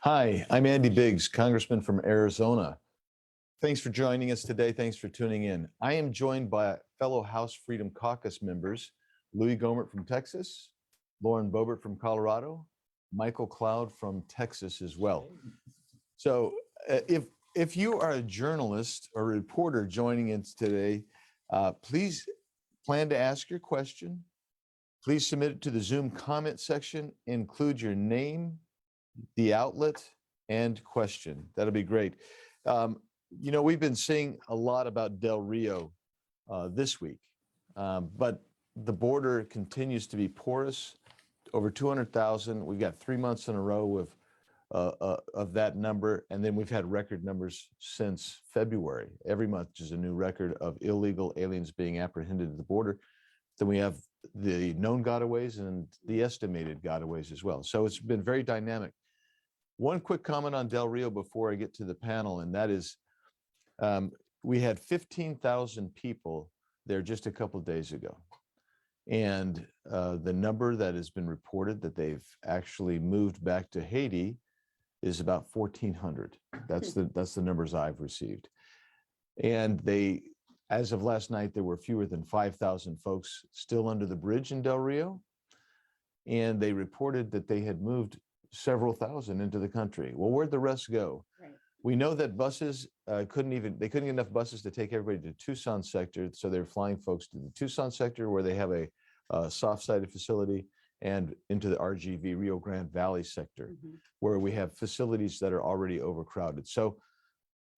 Hi, I'm Andy Biggs, Congressman from Arizona. Thanks for joining us today. Thanks for tuning in. I am joined by fellow House Freedom Caucus members, Louie Gohmert from Texas, Lauren Boebert from Colorado, Michael Cloud from Texas as well. So if you are a journalist or reporter joining us today, please plan to ask your question. Please submit it to the Zoom comment section. Include your name, the outlet, and question. That'll be great. You know, we've been seeing a lot about Del Rio this week, but the border continues to be porous, over 200,000. We've got 3 months in a row of that number, and then we've had record numbers since February. Every month is a new record of illegal aliens being apprehended at the border. Then we have the known gotaways and the estimated gotaways as well. So it's been very dynamic. One quick comment on Del Rio before I get to the panel, and that is we had 15,000 people there just a couple of days ago. And the number that has been reported that they've actually moved back to Haiti is about 1,400. That's the numbers I've received. And as of last night, there were fewer than 5,000 folks still under the bridge in Del Rio. And they reported that they had moved several thousand into the country. Well, where'd the rest go? Right. We know that buses couldn't get enough buses to take everybody to Tucson sector. So they're flying folks to the Tucson sector where they have a soft-sided facility, and into the RGV, Rio Grande Valley sector, where we have facilities that are already overcrowded. So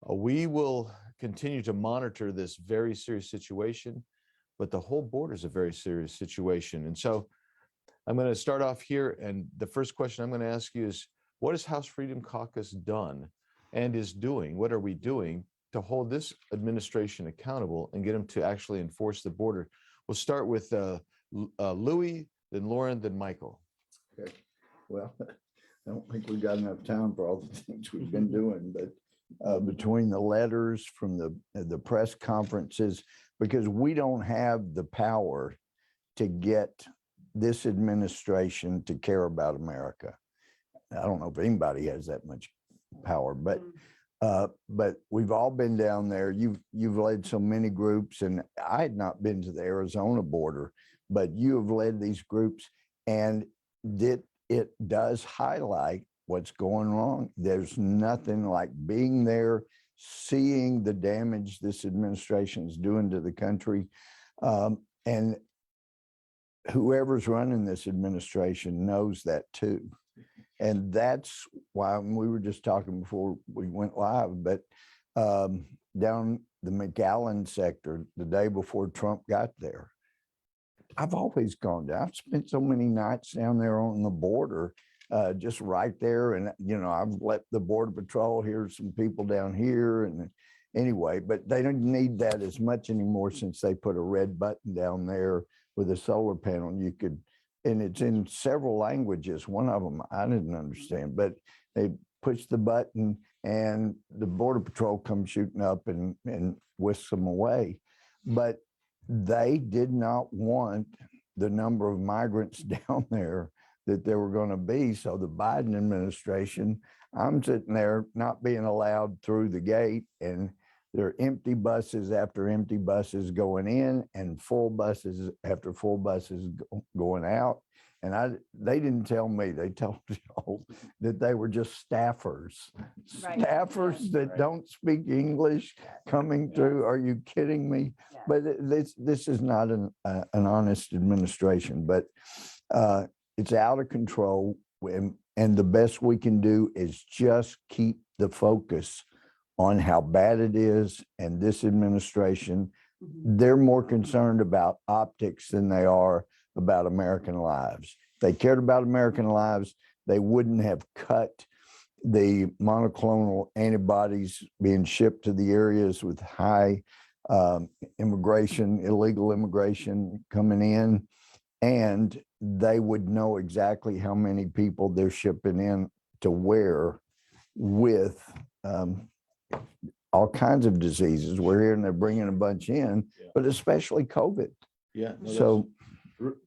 we will continue to monitor this very serious situation, but the whole border is a very serious situation. And so I'm going to start off here, and the first question I'm going to ask you is, what has House Freedom Caucus done and is doing? What are we doing to hold this administration accountable and get them to actually enforce the border? We'll start with Louie, then Lauren, then Michael. Okay. Well, I don't think we've got enough time for all the things we've been doing, but between the letters from the press conferences, because we don't have the power to get this administration to care about America. I don't know if anybody has that much power, but we've all been down there. You've led so many groups, and I had not been to the Arizona border, but you have led these groups, and it does highlight what's going wrong. There's nothing like being there, seeing the damage this administration is doing to the country, and whoever's running this administration knows that too. And that's why we were just talking before we went live, but down the McAllen sector, the day before Trump got there, I've always gone down. I've spent so many nights down there on the border, just right there. And, I've let the Border Patrol hear some people down here. And anyway, but they don't need that as much anymore since they put a red button down there with a solar panel. You could, and it's in several languages. One of them I didn't understand, but they push the button and the Border Patrol comes shooting up and whisks them away. But they did not want the number of migrants down there that there were going to be. So the Biden administration, I'm sitting there not being allowed through the gate, and there are empty buses after empty buses going in and full buses after full buses going out. And they didn't tell me, they told y'all that they were just staffers, staffers that don't speak English coming through. Are you kidding me? Yeah. But this is not an honest administration, but it's out of control. And the best we can do is just keep the focus on how bad it is. And this administration, they're more concerned about optics than they are about American lives. If they cared about American lives, they wouldn't have cut the monoclonal antibodies being shipped to the areas with high immigration, illegal immigration coming in. And they would know exactly how many people they're shipping in to where with all kinds of diseases. We're hearing they're bringing a bunch in, but especially COVID. Yeah. No, so,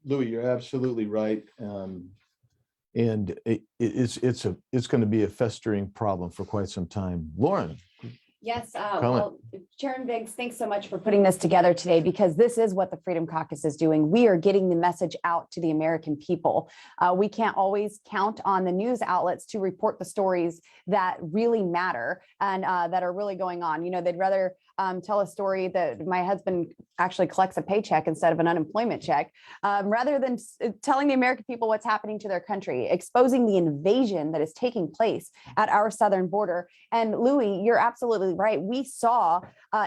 Louie, you're absolutely right. And it's going to be a festering problem for quite some time. Lauren. Yes, well, Chairman Biggs, thanks so much for putting this together today, because this is what the Freedom Caucus is doing. We are getting the message out to the American people. We can't always count on the news outlets to report the stories that really matter and that are really going on. They'd rather tell a story that my husband actually collects a paycheck instead of an unemployment check, rather than telling the American people what's happening to their country, exposing the invasion that is taking place at our southern border. And Louie, you're absolutely right. We saw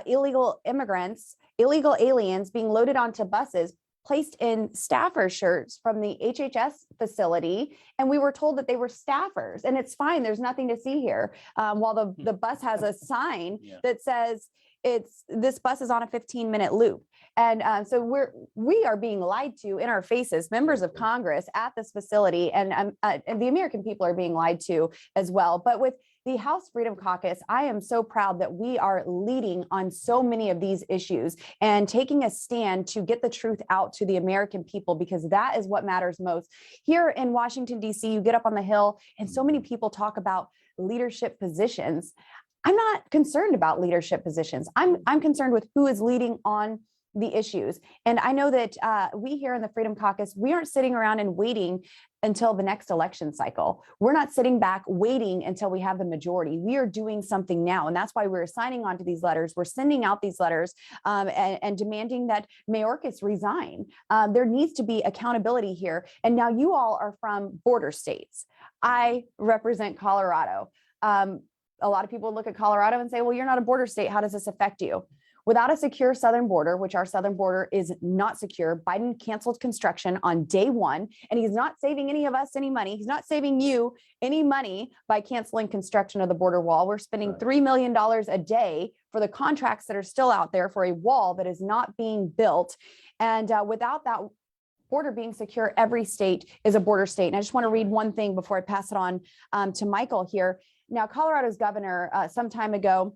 illegal immigrants, illegal aliens being loaded onto buses, placed in staffer shirts from the HHS facility. And we were told that they were staffers, and it's fine. There's nothing to see here. While the bus has a sign that says this bus is on a 15-minute loop. And so we are being lied to in our faces, members of Congress at this facility, and the American people are being lied to as well. But with the House Freedom Caucus, I am so proud that we are leading on so many of these issues and taking a stand to get the truth out to the American people, because that is what matters most. Here in Washington, D.C., you get up on the Hill and so many people talk about leadership positions. I'm not concerned about leadership positions. I'm concerned with who is leading on the issues. And I know that we here in the Freedom Caucus, we aren't sitting around and waiting until the next election cycle. We're not sitting back waiting until we have the majority. We are doing something now. And that's why we're signing on to these letters. We're sending out these letters and demanding that Mayorkas resign. There needs to be accountability here. And now you all are from border states. I represent Colorado. A lot of people look at Colorado and say, well, you're not a border state. How does this affect you? Without a secure southern border, which our southern border is not secure, Biden canceled construction on day one, and he's not saving any of us any money. He's not saving you any money by canceling construction of the border wall. We're spending $3 million a day for the contracts that are still out there for a wall that is not being built. And without that border being secure, every state is a border state. And I just want to read one thing before I pass it on to Michael here. Now, Colorado's governor some time ago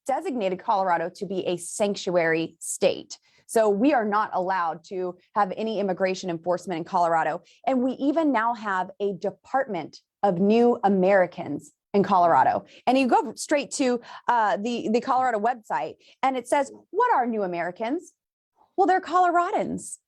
designated Colorado to be a sanctuary state. So we are not allowed to have any immigration enforcement in Colorado. And we even now have a Department of New Americans in Colorado. And you go straight to the Colorado website and it says, what are new Americans? Well, they're Coloradans.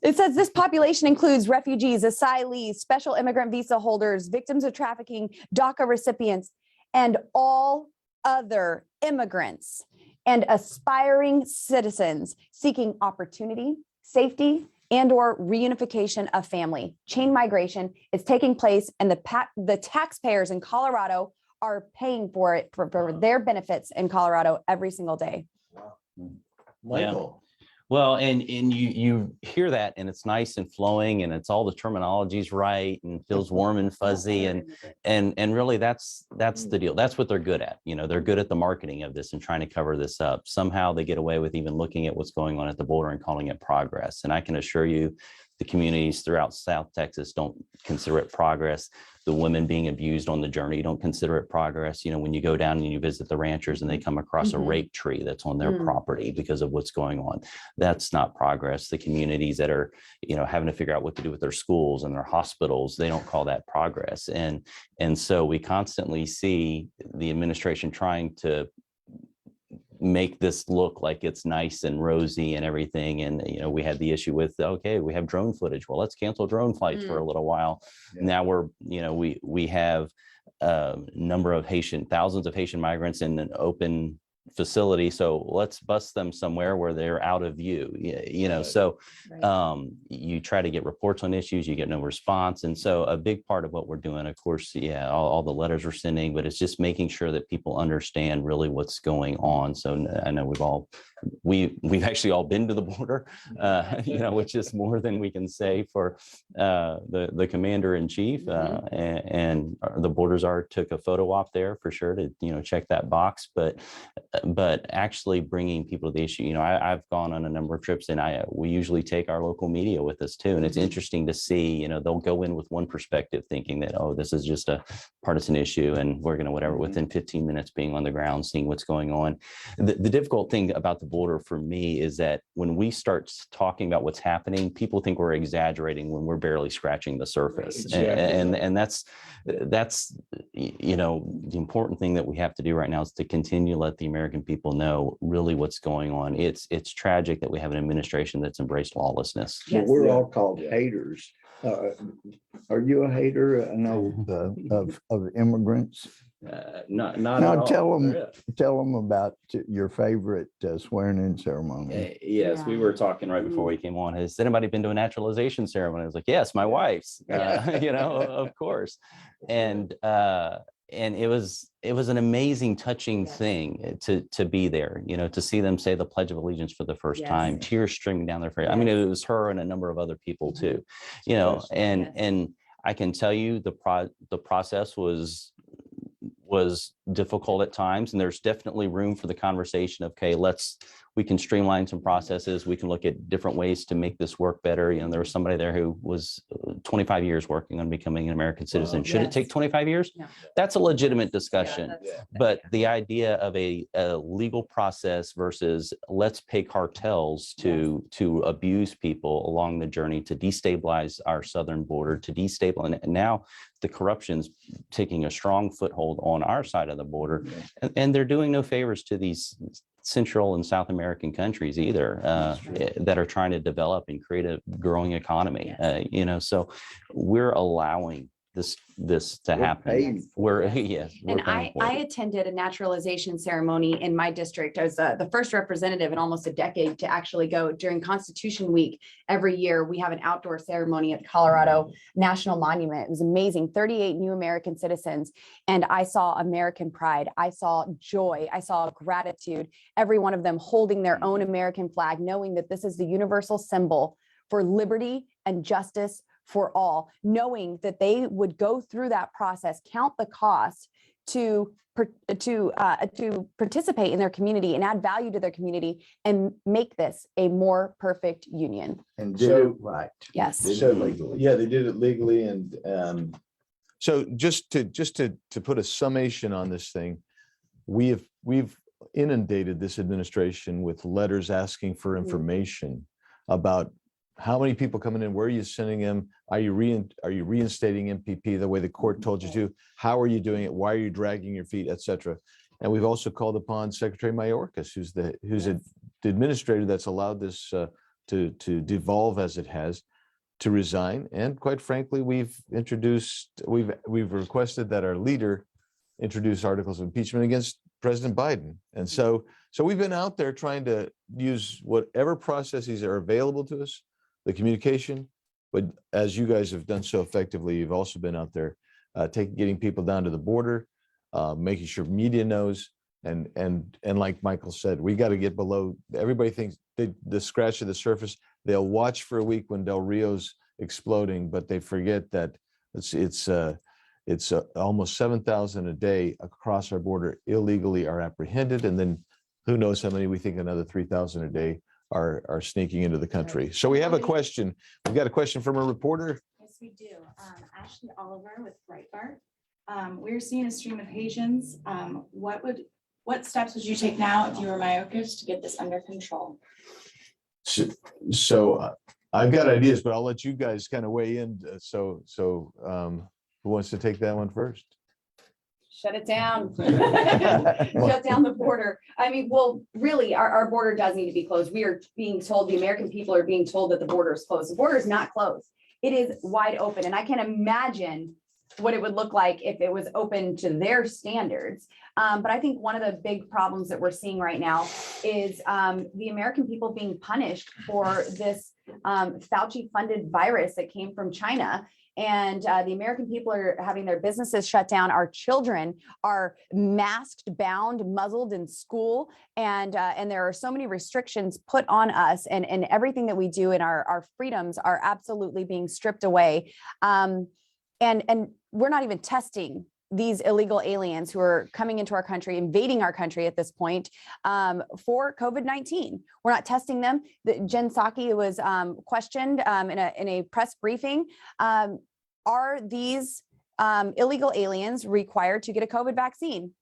It says this population includes refugees, asylees, special immigrant visa holders, victims of trafficking, DACA recipients, and all other immigrants and aspiring citizens seeking opportunity, safety, and/or reunification of family. Chain migration is taking place, and the taxpayers in Colorado are paying for it for their benefits in Colorado every single day. Michael. Well, and you hear that, and it's nice and flowing, and it's all the terminology's right, and feels warm and fuzzy, and really that's the deal. That's what they're good at. You know, they're good at the marketing of this and trying to cover this up. Somehow they get away with even looking at what's going on at the border and calling it progress. And I can assure you, the communities throughout South Texas don't consider it progress. The women being abused on the journey don't consider it progress. You know, when you go down and you visit the ranchers and they come across a rape tree that's on their property because of what's going on, that's not progress. The communities that are, you know, having to figure out what to do with their schools and their hospitals, they don't call that progress. And so we constantly see the administration trying to make this look like it's nice and rosy and everything. And, you know, we had the issue with, okay, we have drone footage. Well, let's cancel drone flights for a little while. Yeah. Now we're, you know, we have a number of thousands of Haitian migrants in an open facility. So let's bus them somewhere where they're out of view, you know, so you try to get reports on issues, you get no response. And so a big part of what we're doing, of course, all the letters we're sending, but it's just making sure that people understand really what's going on. So I know we've actually all been to the border, you know, which is more than we can say for the commander in chief, and the border czar took a photo op there for sure to, you know, check that box. But actually bringing people to the issue, you know, I've gone on a number of trips, and we usually take our local media with us too. And it's interesting to see, you know, they'll go in with one perspective thinking that, oh, this is just a partisan issue and we're going to whatever, within 15 minutes being on the ground, seeing what's going on. The difficult thing about the border for me is that when we start talking about what's happening, people think we're exaggerating when we're barely scratching the surface. Right, exactly. And that's, you know, the important thing that we have to do right now is to continue to let the American people know really what's going on. It's tragic that we have an administration that's embraced lawlessness. Yes. We're all called haters. Are you a hater? I know of immigrants. Not at all. Tell them about your favorite swearing-in ceremony. Yes, we were talking right before we came on. Has anybody been to a naturalization ceremony? I was like, yes, my wife's. You know, of course. And it was an amazing, touching thing to be there, you know, to see them say the Pledge of Allegiance for the first time, tears streaming down their face. I mean, it was her and a number of other people too, you know, and I can tell you the process was difficult at times, and there's definitely room for the conversation of, okay, we can streamline some processes. We can look at different ways to make this work better. You know, there was somebody there who was 25 years working on becoming an American citizen. Should it take 25 years? No. That's a legitimate discussion. But the idea of a legal process versus let's pay cartels to abuse people along the journey, to destabilize our southern border, to destabilize, and now the corruption's taking a strong foothold on our side of the border, and they're doing no favors to these Central and South American countries either, that are trying to develop and create a growing economy. You know, so we're allowing this to happen. And I attended a naturalization ceremony in my district. I was the first representative in almost a decade to actually go during Constitution Week. Every year we have an outdoor ceremony at Colorado National Monument. It was amazing. 38 new American citizens, and I saw American pride. I saw joy. I saw gratitude. Every one of them holding their own American flag, knowing that this is the universal symbol for liberty and justice for all, knowing that they would go through that process, count the cost to participate in their community and add value to their community and make this a more perfect union. And did So- it right. Yes. Did So, it legally. yeah, they did it legally. And so just to put a summation on this thing, we've inundated this administration with letters asking for information about how many people coming in, where are you sending them? Are you reinstating MPP the way the court told you to? How are you doing it? Why are you dragging your feet, et cetera? And we've also called upon Secretary Mayorkas, who's the administrator that's allowed this to devolve as it has, to resign. And quite frankly, we've requested that our leader introduce articles of impeachment against President Biden. And so we've been out there trying to use whatever processes are available to us, the communication, but as you guys have done so effectively, you've also been out there getting people down to the border, making sure media knows, and like Michael said, we got to get below. Everybody thinks the scratch of the surface. They'll watch for a week when Del Rio's exploding, but they forget that it's almost 7,000 a day across our border illegally are apprehended, and then who knows how many, we think another 3,000 a day are sneaking into the country. So we have a question. We've got a question from a reporter. Yes, we do. Ashley Oliver with Breitbart. We're seeing a stream of Haitians. What steps would you take now if you were Mayorkas to get this under control? So I've got ideas, but I'll let you guys kind of weigh in. So who wants to take that one first? Shut it down. Shut down the border. I mean, well, really, our border does need to be closed. We are being told, the American people are being told that the border is closed. The border is not closed. It is wide open. And I can imagine what it would look like if it was open to their standards. But I think one of the big problems that we're seeing right now is the American people being punished for this Fauci-funded virus that came from China. And the American people are having their businesses shut down. Our children are masked, bound, muzzled in school. And there are so many restrictions put on us, and everything that we do, and our freedoms are absolutely being stripped away. And we're not even testing these illegal aliens who are coming into our country, invading our country at this point, for COVID-19. We're not testing them. Jen Psaki was questioned in a press briefing. Are these illegal aliens required to get a COVID vaccine?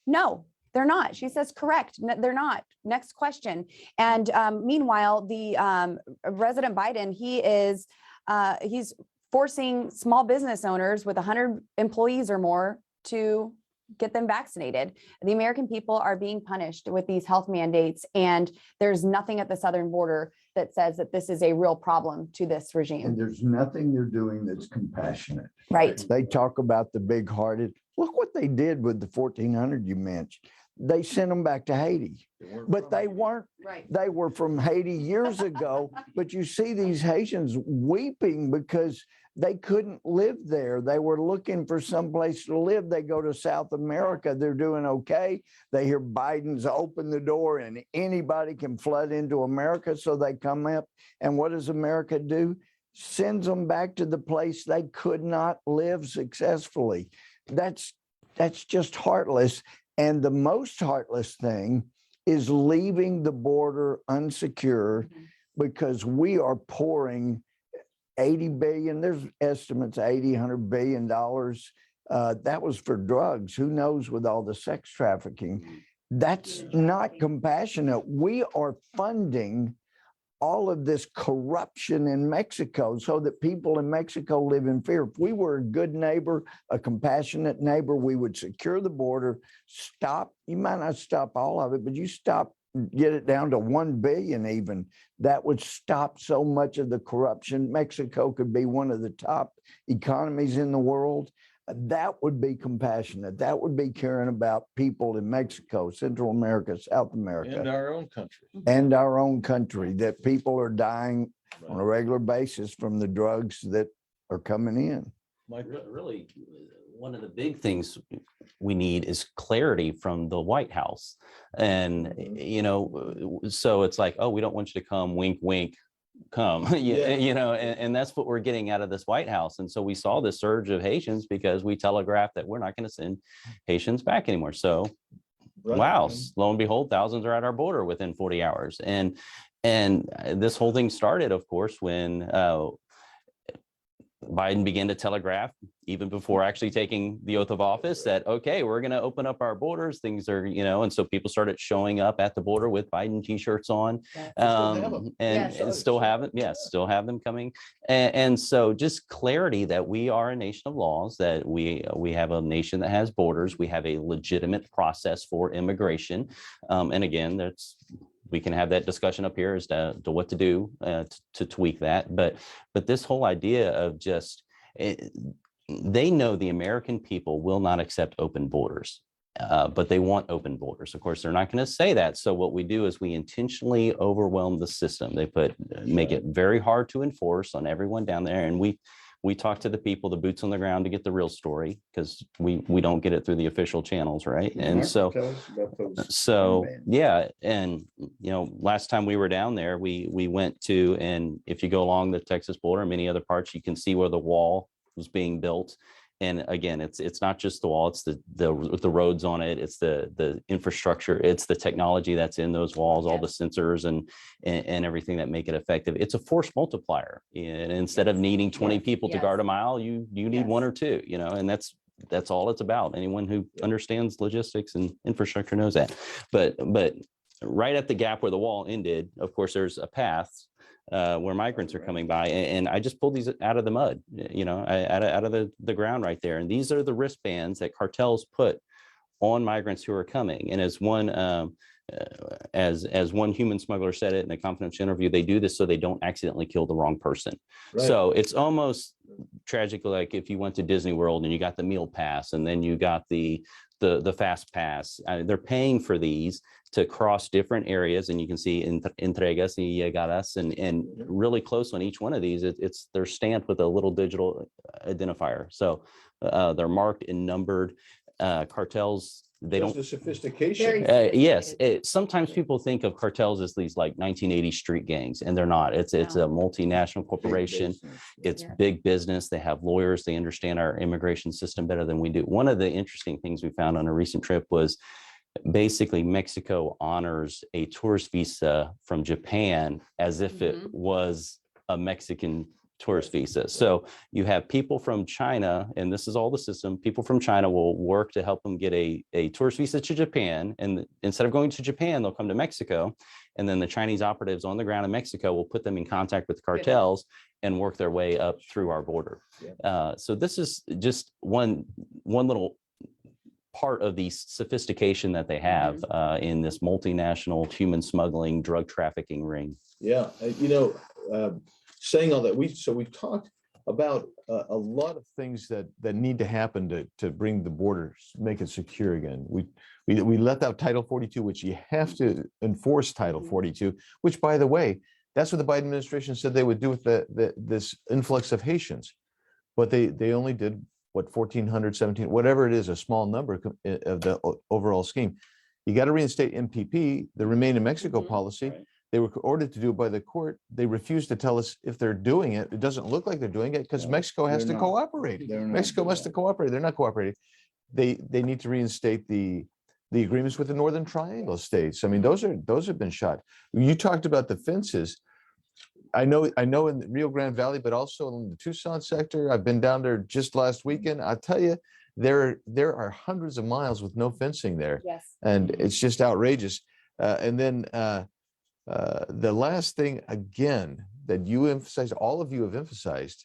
No, they're not. She says, correct. They're not. Next question. And meanwhile, the President Biden, he's forcing small business owners with 100 employees or more to get them vaccinated. The American people are being punished with these health mandates, and there's nothing at the southern border that says that this is a real problem to this And regime. there's nothing they're doing that's compassionate. Right. They talk about the big hearted. Look what they did with the 1,400 you mentioned. They sent them back to Haiti, but they weren't. Right. They were from Haiti years ago, but you see these Haitians weeping because they couldn't live there. They were looking for some place to live. They go to South America. They're doing okay. They hear Biden's open the door and anybody can flood into America. So they come up. And what does America do? Sends them back to the place they could not live successfully. That's just heartless. And the most heartless thing is leaving the border unsecured, because we are pouring 80 billion, there's estimates, 80, $100 billion. That was for drugs. Who knows with all the sex trafficking? That's not compassionate. We are funding all of this corruption in Mexico so that people in Mexico live in fear. If we were a good neighbor, a compassionate neighbor, we would secure the border, stop. You might not stop all of it, but you stop, get it down to 1 billion even. That would stop so much of the corruption. Mexico could be one of the top economies in the world. That would be compassionate. That would be caring about people in Mexico, Central America, South America. And our own country. And our own country, that people are dying on a regular basis from the drugs that are coming in. Really, one of the big things we need is clarity from the White House. And, so it's like, oh, we don't want you to come, wink, wink, come, and that's what we're getting out of this White House. And so we saw this surge of Haitians because we telegraphed that we're not going to send Haitians back anymore. So wow, lo and behold, thousands are at our border within 40 hours. And this whole thing started, of course, when Biden began to telegraph, even before actually taking the oath of office, that, okay, we're going to open up our borders. Things are, and so people started showing up at the border with Biden t-shirts on, and still have them. Yes, still have them coming. And so just clarity that we are a nation of laws, that we have a nation that has borders. We have a legitimate process for immigration. And again, we can have that discussion up here as to what to do to tweak that. But this whole idea of just, they know the American people will not accept open borders, but they want open borders. Of course, they're not going to say that. So what we do is we intentionally overwhelm the system. They make it very hard to enforce on everyone down there. And we talk to the people, the boots on the ground, to get the real story, because we don't get it through the official channels, right? And so yeah, and last time we were down there, we went to, and if you go along the Texas border and many other parts, you can see where the wall was being built. And again, it's not just the wall, it's the roads on it, it's the infrastructure, it's the technology that's in those walls, all the sensors and everything that make it effective. It's a force multiplier. And instead of needing 20 people to guard a mile, you need one or two, and that's all it's about. Anyone who understands logistics and infrastructure knows that. But right at the gap where the wall ended, of course, there's a path where migrants are coming by, and I just pulled these out of the mud, out of the ground right there. And these are the wristbands that cartels put on migrants who are coming. And as one human smuggler said it in a confidential interview, they do this so they don't accidentally kill the wrong person. Right. So it's almost tragic, like if you went to Disney World and you got the meal pass, and then you got the fast pass. They're paying for these to cross different areas, and you can see entregas y llegadas, and really close on each one of these, they're stamped with a little digital identifier. So they're marked and numbered. Cartels, they don't. The sophistication. Yes, sometimes people think of cartels as these like 1980s street gangs, and they're not. It's a multinational corporation. It's big business. They have lawyers. They understand our immigration system better than we do. One of the interesting things we found on a recent trip was basically Mexico honors a tourist visa from Japan as if it was a Mexican tourist visa. So you have people from China, and this is all the system, people from China will work to help them get a tourist visa to Japan. And instead of going to Japan, they'll come to Mexico. And then the Chinese operatives on the ground in Mexico will put them in contact with cartels and work their way up through our border. So this is just one little part of the sophistication that they have in this multinational human smuggling, drug trafficking ring. Yeah, saying all that, we've talked about a lot of things that need to happen to bring the borders, make it secure again. We left out Title 42, which you have to enforce Title 42, which, by the way, that's what the Biden administration said they would do with this influx of Haitians, but they only did what, 1,400, 17, whatever it is, a small number of the overall scheme. You got to reinstate MPP, the Remain in Mexico policy. Right. They were ordered to do it by the court. They refused to tell us if they're doing it. It doesn't look like they're doing it because Mexico has to cooperate. Mexico must to cooperate. They're not cooperating. They need to reinstate the agreements with the Northern Triangle states. I mean, those have been shot. You talked about the fences. I know in the Rio Grande Valley, but also in the Tucson sector. I've been down there just last weekend. I'll tell you, there are hundreds of miles with no fencing there. Yes. And it's just outrageous. And then the last thing, again, that you emphasize, all of you have emphasized,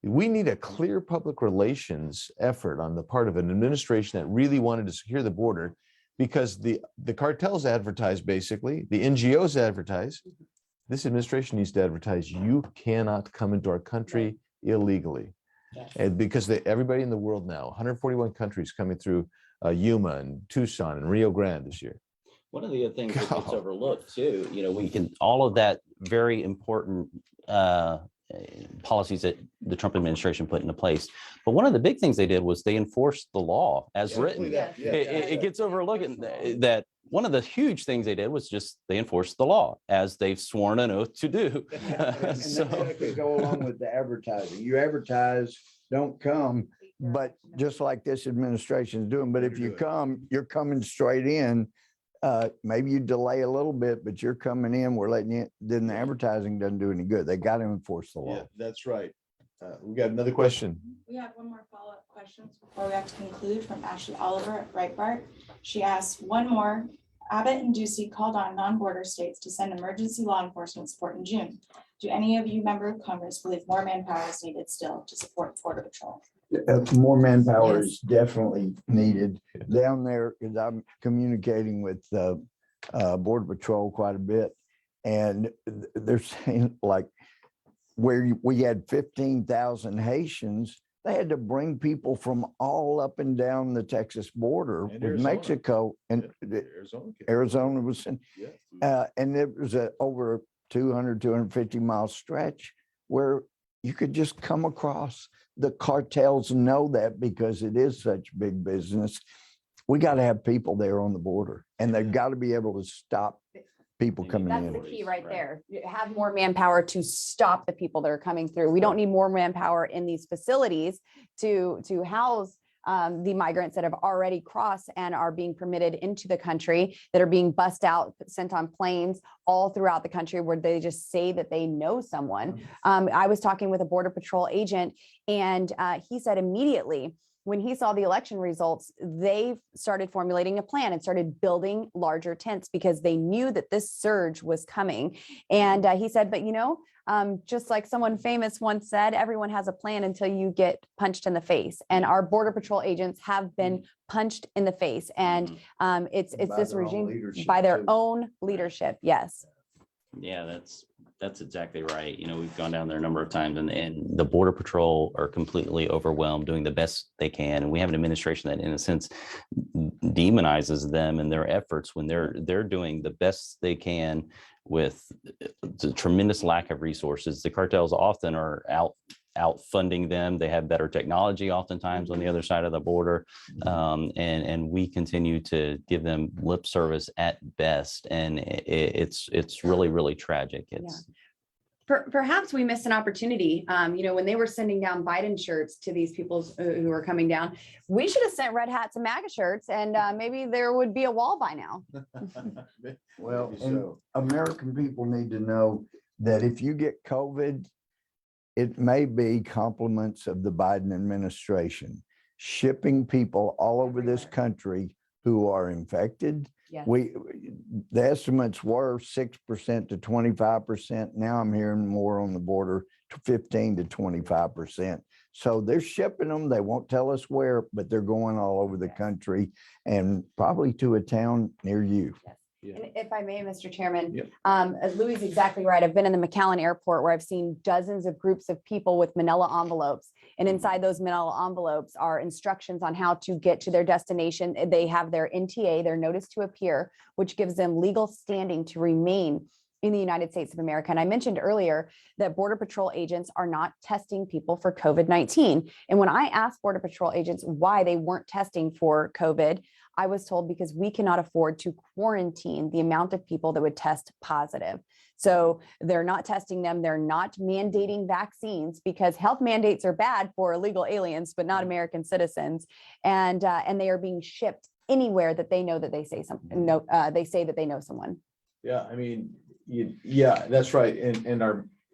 we need a clear public relations effort on the part of an administration that really wanted to secure the border, because the cartels advertise, basically, the NGOs advertise. This administration needs to advertise, you cannot come into our country illegally. Yes. And because everybody in the world now, 141 countries coming through Yuma and Tucson and Rio Grande this year. One of the other things that gets overlooked too, we can, all of that very important policies that the Trump administration put into place. But one of the big things they did was they enforced the law as written. It gets overlooked that one of the huge things they did was just they enforced the law as they've sworn an oath to do. And So, that could go along with the advertising. You advertise, don't come, but just like this administration is doing, but if you come, you're coming straight in. Maybe you delay a little bit, but you're coming in, we're letting you, then the advertising doesn't do any good. They got to enforce the Yeah, law. that's right. We got another question. We have one more follow-up questions before we have to conclude from Ashley Oliver at Breitbart. She asked one more. Abbott and Ducey called on non-border states to send emergency law enforcement support in June. Do any of you member of Congress believe more manpower is needed still to support Border Patrol? More manpower is definitely needed down there, because I'm communicating with Border Patrol quite a bit. And they're saying, like, where we had 15,000 Haitians, they had to bring people from all up and down the Texas border And with Arizona. Mexico, and Arizona was in, and it was a over 250 mile stretch where you could just come across. The cartels know that because it is such big business. We got to have people there on the border, and they've got to be able to stop people coming That's in. the key right there. You have more manpower to stop the people that are coming through. We don't need more manpower in these facilities to house the migrants that have already crossed and are being permitted into the country, that are being bussed out, sent on planes all throughout the country where they just say that they know someone. I was talking with a Border Patrol agent, and he said immediately when he saw the election results, they started formulating a plan and started building larger tents because they knew that this surge was coming. And he said, but just like someone famous once said, everyone has a plan until you get punched in the face. And our Border Patrol agents have been punched in the face. And it's By this their own regime leadership, by their too. own leadership. Yes. yeah, that's exactly right. We've gone down there a number of times, and the Border Patrol are completely overwhelmed, doing the best they can. And we have an administration that, in a sense, demonizes them and their efforts when they're doing the best they can with the tremendous lack of resources. The cartels often are out funding them. They have better technology oftentimes on the other side of the border. And we continue to give them lip service at best. And it's really, really tragic. Perhaps we missed an opportunity. When they were sending down Biden shirts to these people who were coming down, we should have sent red hats and MAGA shirts, and maybe there would be a wall by now. Well, and American people need to know that if you get COVID, it may be compliments of the Biden administration shipping people all over this country who are infected. Yes. The estimates were 6% to 25%. Now I'm hearing more on the border to 15 to 25%. So they're shipping them. They won't tell us where, but they're going all over the country and probably to a town near you. Yes. And if I may, Mr. Chairman, Yep. Louie is exactly right. I've been in the McAllen airport where I've seen dozens of groups of people with manila envelopes. And inside those manila envelopes are instructions on how to get to their destination. They have their NTA, their notice to appear, which gives them legal standing to remain in the United States of America. And I mentioned earlier that Border Patrol agents are not testing people for COVID-19. And when I asked Border Patrol agents why they weren't testing for COVID, I was told because we cannot afford to quarantine the amount of people that would test positive. So they're not testing them. They're not mandating vaccines because health mandates are bad for illegal aliens, but not American citizens. And they are being shipped anywhere that they know that they say something. No, they say that they know someone. Yeah, I mean, yeah, that's right.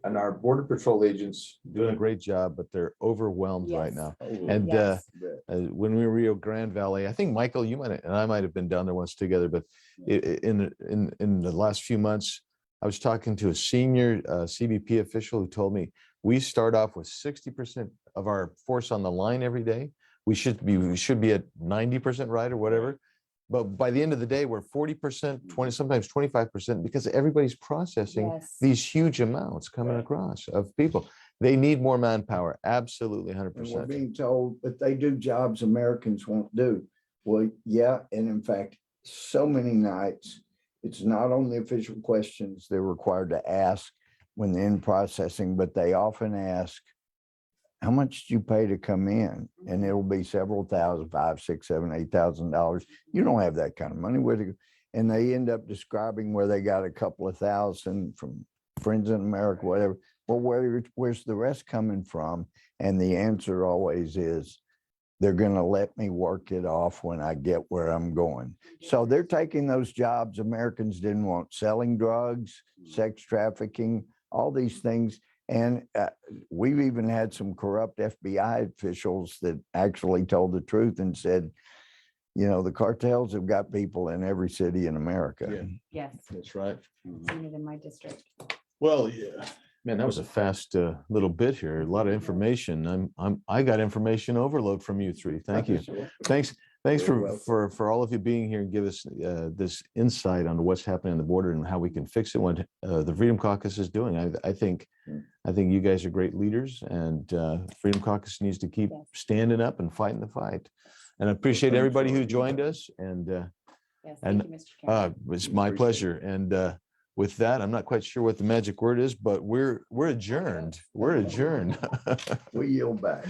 And our Border Patrol agents doing a great job, but they're overwhelmed right Yes. now. Oh, And Yes. when we were Rio Grande Valley, I think Michael, you might and I might have been down there once together, but in the last few months, I was talking to a senior CBP official who told me we start off with 60% of our force on the line every day. We should be at 90% right or whatever. But by the end of the day, we're 40%, 20, sometimes 25%, because everybody's processing Yes. these huge amounts coming across of people. They need more manpower. Absolutely, 100%. And we're being told that they do jobs Americans won't do. Well, yeah, and in fact, so many nights, it's not only official questions they're required to ask when they're in processing, but they often ask, how much do you pay to come in? And it'll be several thousand, $5,000, $6,000, $7,000, $8,000. You don't have that kind of money. Where to go? and they end up describing where they got a couple of thousand from Friends in America, whatever. Well, where's the rest coming from? And the answer always is, they're going to let me work it off when I get where I'm going. So they're taking those jobs Americans didn't want, selling drugs, sex trafficking, all these things. And we've even had some corrupt FBI officials that actually told the truth and said, you know, the cartels have got people in every city in America. Yeah. Yes, That's right. seen it in my district. Well, yeah, man, that was a fast little bit here. A lot of information. I got information overload from you three. Thank you. Thanks You're for all of you being here and give us this insight on what's happening on the border and how we can fix it. What the Freedom Caucus is doing. I think you guys are great leaders, and Freedom Caucus needs to keep Yes. standing up and fighting the fight. And I appreciate everybody who joined us. And Yes, And, thank you, Mr. Chairman. it's my pleasure. And with that, I'm not quite sure what the magic word is, but we're adjourned. We're adjourned. We yield back.